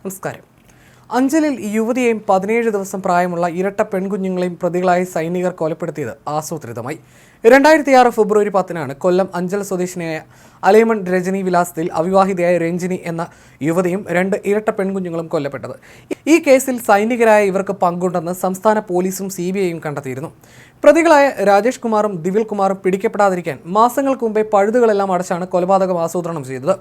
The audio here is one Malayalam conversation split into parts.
നമസ്കാരം. അഞ്ചലിൽ യുവതിയെയും 17 ദിവസം പ്രായമുള്ള ഇരട്ട പെൺകുഞ്ഞുങ്ങളെയും പ്രതികളായ സൈനികർ കൊലപ്പെടുത്തിയത് ആസൂത്രിതമായി. 2006 ഫെബ്രുവരി 10-നാണ് കൊല്ലം അഞ്ചൽ സ്വദേശിനിയായ അലൈമൺ രജനി വിലാസത്തിൽ അവിവാഹിതയായ രഞ്ജിനി എന്ന യുവതിയും 2 ഇരട്ട പെൺകുഞ്ഞുങ്ങളും കൊല്ലപ്പെട്ടത്. ഈ കേസിൽ സൈനികരായ ഇവർക്ക് പങ്കുണ്ടെന്ന് സംസ്ഥാന പോലീസും CBIയും കണ്ടെത്തിയിരുന്നു. പ്രതികളായ രാജേഷ് കുമാറും ദിവിൽ കുമാറും പിടിക്കപ്പെടാതിരിക്കാൻ മാസങ്ങൾക്ക് മുമ്പേ പഴുതുകളെല്ലാം അടച്ചാണ് കൊലപാതകം ആസൂത്രണം ചെയ്തത്.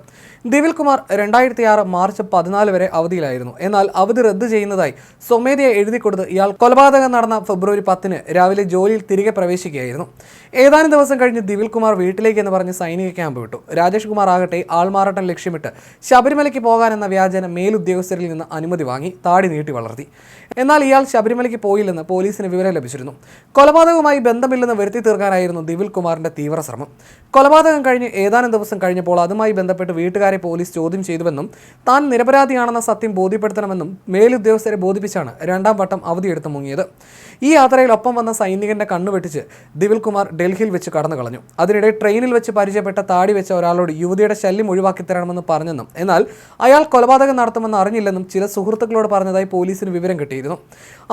ദിവിൽ കുമാർ 2006 മാർച്ച് 14 വരെ അവധിയിലായിരുന്നു. എന്നാൽ അവധി റദ്ദ് ചെയ്യുന്നതായി സ്വമേധയാ എഴുതിക്കൊടുത്ത് ഇയാൾ കൊലപാതകം നടന്ന ഫെബ്രുവരി 10-ന് രാവിലെ ജോലിയിൽ തിരികെ പ്രവേശിക്കുകയായിരുന്നു. ഏതാനും ദിവസം കഴിഞ്ഞ് ദിവിൽ കുമാർ വീട്ടിലേക്ക് എന്ന് പറഞ്ഞ് സൈനിക ക്യാമ്പ് വിട്ടു. രാജേഷ് കുമാർ ആകട്ടെ ആൾമാറാട്ടം ലക്ഷ്യമിട്ട് ശബരിമലയ്ക്ക് പോകാനെന്ന വ്യാജേന മേലുദ്യോഗസ്ഥരിൽ നിന്ന് അനുമതി വാങ്ങി താടി നീട്ടി വളർത്തി. എന്നാൽ ഇയാൾ ശബരിമലയ്ക്ക് പോയില്ലെന്ന് പോലീസിന് വിവരം ലഭിച്ചിരുന്നു. കൊലപാതകവുമായി ബന്ധമില്ലെന്ന് വരുത്തി തീർക്കാനായിരുന്നു ദിവിൽ കുമാറിന്റെ തീവ്ര ശ്രമം. കൊലപാതകം കഴിഞ്ഞ് ഏതാനും ദിവസം കഴിഞ്ഞപ്പോൾ അതുമായി ബന്ധപ്പെട്ട് വീട്ടുകാരെ പോലീസ് ചോദ്യം ചെയ്തുവെന്നും താൻ നിരപരാധിയാണെന്ന സത്യം ബോധ്യപ്പെടുത്തണമെന്നും മേലുദ്യോഗസ്ഥരെ ബോധിപ്പിച്ചാണ് 2ാം വട്ടം അവധിയെടുത്ത് മുങ്ങിയത്. ഈ യാത്രയിൽ ഒപ്പം വന്ന സൈനികന്റെ കണ്ണുവെട്ടിച്ച് ദിവിൽ കുമാർ ഡൽഹിയിൽ വെച്ച് കടന്നു കളഞ്ഞു. അതിനിടെ ട്രെയിനിൽ വെച്ച് പരിചയപ്പെട്ട താടി വെച്ച ഒരാളോട് യുവതിയുടെ ശല്യം ഒഴിവാക്കി തരണമെന്ന് പറഞ്ഞെന്നും എന്നാൽ അയാൾ കൊലപാതകം നടത്തുമെന്ന് അറിഞ്ഞില്ലെന്നും ചില സുഹൃത്തുക്കളോട് പറഞ്ഞതായി പോലീസിന് വിവരം കിട്ടിയിരുന്നു.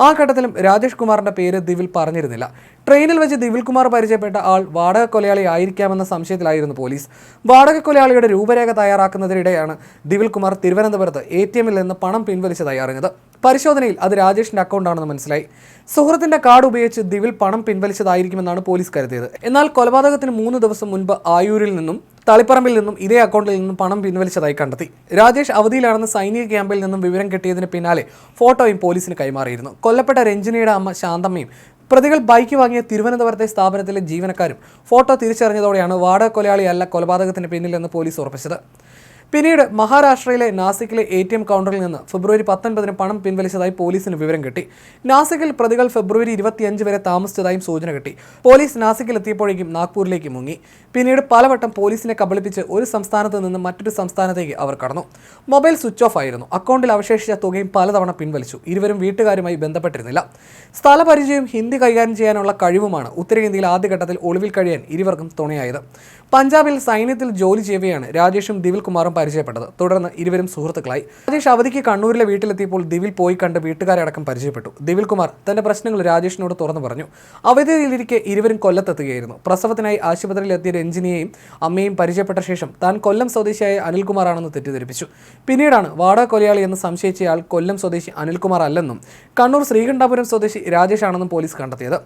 ആ ഘട്ടത്തിലും രാജേഷ് കുമാറിന്റെ പേര് ദിവിൽ പറഞ്ഞിരുന്നില്ല. ട്രെയിനിൽ വെച്ച് ദിവിൽ കുമാർ പരിചയപ്പെട്ട ആൾ വാടക കൊലയാളി ആയിരിക്കാമെന്ന സംശയത്തിലായിരുന്നു പോലീസ്. വാടക കൊലയാളിയുടെ രൂപരേഖ തയ്യാറാക്കുന്നതിനിടെയാണ് ദിവിൽ കുമാർ തിരുവനന്തപുരത്ത് ATM-ൽ നിന്ന് പണം പിൻവലിച്ചതായി അറിഞ്ഞത്. പരിശോധനയിൽ അത് രാജേഷിന്റെ അക്കൗണ്ടാണെന്ന് മനസ്സിലായി. സുഹൃത്തിന്റെ കാർഡ് ഉപയോഗിച്ച് ദിവിൽ പണം പിൻവലിച്ചതായിരിക്കുമെന്നാണ് പോലീസ് കരുതിയത്. എന്നാൽ കൊലപാതകത്തിന് 3 ദിവസം മുൻപ് ആയൂരിൽ നിന്നും തളിപ്പറമ്പിൽ നിന്നും ഇതേ അക്കൗണ്ടിൽ നിന്നും പണം പിൻവലിച്ചതായി കണ്ടെത്തി. രാജേഷ് അവധിയിലാണെന്ന് സൈനിക ക്യാമ്പിൽ നിന്നും വിവരം കിട്ടിയതിന് പിന്നാലെ ഫോട്ടോയും പോലീസിന് കൈമാറിയിരുന്നു. കൊല്ലപ്പെട്ട രഞ്ജിനിയുടെ അമ്മ ശാന്തമ്മയും പ്രതികൾ ബൈക്ക് വാങ്ങിയ തിരുവനന്തപുരത്തെ സ്ഥാപനത്തിലെ ജീവനക്കാരും ഫോട്ടോ തിരിച്ചറിഞ്ഞതോടെയാണ് വാടക കൊലയാളിയല്ല കൊലപാതകത്തിന് പിന്നിലെന്ന് പോലീസ് ഉറപ്പിച്ചത്. പിന്നീട് മഹാരാഷ്ട്രയിലെ നാസിക്കിലെ ATM കൗണ്ടറിൽ നിന്ന് ഫെബ്രുവരി 19-ന് പണം പിൻവലിച്ചതായി പോലീസിന് വിവരം കിട്ടി. നാസിക്കിൽ പ്രതികൾ ഫെബ്രുവരി 25 വരെ താമസിച്ചതായും സൂചന കിട്ടി. പോലീസ് നാസിക്കിൽ എത്തിയപ്പോഴേക്കും നാഗ്പൂരിലേക്ക് മുങ്ങി. പിന്നീട് പലവട്ടം പോലീസിനെ കബളിപ്പിച്ച് ഒരു സംസ്ഥാനത്ത് നിന്ന് മറ്റൊരു സംസ്ഥാനത്തേക്ക് അവർ കടന്നു. മൊബൈൽ സ്വിച്ച് ഓഫ് ആയിരുന്നു. അക്കൗണ്ടിൽ അവശേഷിച്ച തുകയും പലതവണ പിൻവലിച്ചു. ഇരുവരും വീട്ടുകാരുമായി ബന്ധപ്പെട്ടിരുന്നില്ല. സ്ഥലപരിചയവും ഹിന്ദി കൈകാര്യം ചെയ്യാനുള്ള കഴിവുമാണ് ഉത്തരേന്ത്യയിൽ ആദ്യഘട്ടത്തിൽ ഒളിവിൽ കഴിയാൻ ഇരുവർക്കും തുണയായത്. പഞ്ചാബിൽ സൈന്യത്തിൽ ജോലി ചെയ്യവെയാണ് രാജേഷും ദിവിൽ കുമാറും പരിചയപ്പെട്ടത്. തുടർന്ന് ഇരുവരും സുഹൃത്തുക്കളായി. രാജേഷ് അവധിക്ക് കണ്ണൂരിലെ വീട്ടിലെത്തിയപ്പോൾ ദിവിൽ പോയി കണ്ട് വീട്ടുകാരെ അടക്കം പരിചയപ്പെട്ടു. ദിവിൽ കുമാർ തന്റെ പ്രശ്നങ്ങൾ രാജേഷിനോട് തുറന്നു പറഞ്ഞു. അവധിയിലിരിക്കെ ഇരുവരും കൊല്ലത്തെത്തുകയായിരുന്നു. പ്രസവത്തിനായി ആശുപത്രിയിലെത്തിയ രഞ്ജിനിയെയും അമ്മയും പരിചയപ്പെട്ട ശേഷം താൻ കൊല്ലം സ്വദേശിയായ അനിൽകുമാറാണെന്ന് തെറ്റിദ്ധരിപ്പിച്ചു. പിന്നീടാണ് വാടക കൊലയാളി എന്ന് സംശയിച്ചയാൾ കൊല്ലം സ്വദേശി അനിൽകുമാർ അല്ലെന്നും കണ്ണൂർ ശ്രീകണ്ഠാപുരം സ്വദേശി രാജേഷ് ആണെന്നും പോലീസ് കണ്ടെത്തിയത്.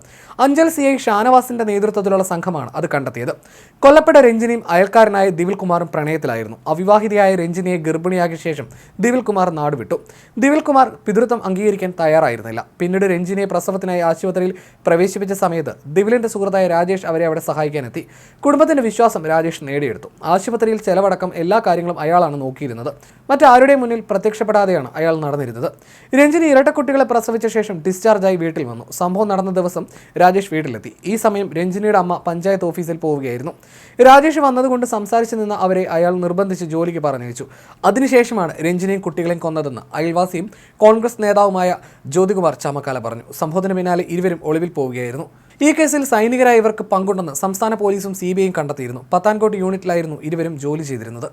അഞ്ചൽ CI ഷാനവാസിന്റെ നേതൃത്വത്തിലുള്ള സംഘമാണ് അത് കണ്ടെത്തിയത്. കൊല്ലപ്പെട്ട രഞ്ജിനിയും അയൽക്കാരനായ ദിവിൽ കുമാറും പ്രണയത്തിലായിരുന്നു. അവിവാഹിതയായ രഞ്ജിനിയെ ഗർഭിണിയാക്കിയ ശേഷം ദിവിൽ കുമാർ നാടുവിട്ടു. ദിവിൽ കുമാർ പിതൃത്വം അംഗീകരിക്കാൻ തയ്യാറായിരുന്നില്ല. പിന്നീട് രഞ്ജിനിയെ പ്രസവത്തിനായി ആശുപത്രിയിൽ പ്രവേശിപ്പിച്ച സമയത്ത് ദിവിലിന്റെ സുഹൃത്തായ രാജേഷ് അവരെ അവിടെ സഹായിക്കാനെത്തി. കുടുംബത്തിന്റെ വിശ്വാസം രാജേഷ് നേടിയെടുത്തു. ആശുപത്രിയിൽ ചെലവടക്കം എല്ലാ കാര്യങ്ങളും അയാളാണ് നോക്കിയിരുന്നത്. മറ്റാരുടെ മുന്നിൽ പ്രത്യക്ഷപ്പെടാതെയാണ് അയാൾ നടന്നിരുന്നത്. രഞ്ജിനി ഇരട്ടക്കുട്ടികളെ പ്രസവിച്ച ശേഷം ഡിസ്ചാർജായി വീട്ടിൽ വന്നു. സംഭവം നടന്ന ദിവസം രാജേഷ് വീട്ടിലെത്തി. ഈ സമയം രഞ്ജിനിയുടെ അമ്മ പഞ്ചായത്ത് ഓഫീസിൽ പോവുകയായിരുന്നു. രാജേഷ് വന്നതുകൊണ്ട് സംസാരിച്ചു നിന്ന അവരെ അയാൾ നിർബന്ധിച്ച് ജോലിക്ക് പറഞ്ഞയച്ചു. അതിനുശേഷമാണ് രഞ്ജിനിയും കുട്ടികളെയും കൊന്നതെന്ന് അയൽവാസിയും കോൺഗ്രസ് നേതാവുമായ ജ്യോതികുമാർ ചാമക്കാല പറഞ്ഞു. സംഭവത്തിന് പിന്നാലെ ഇരുവരും ഒളിവിൽ പോവുകയായിരുന്നു. ഈ കേസിൽ സൈനികരായ ഇവർക്ക് പങ്കുണ്ടെന്ന് സംസ്ഥാന പോലീസും CBIയും കണ്ടെത്തിയിരുന്നു. പത്താൻകോട്ട് യൂണിറ്റിലായിരുന്നു ഇരുവരും ജോലി ചെയ്തിരുന്നത്.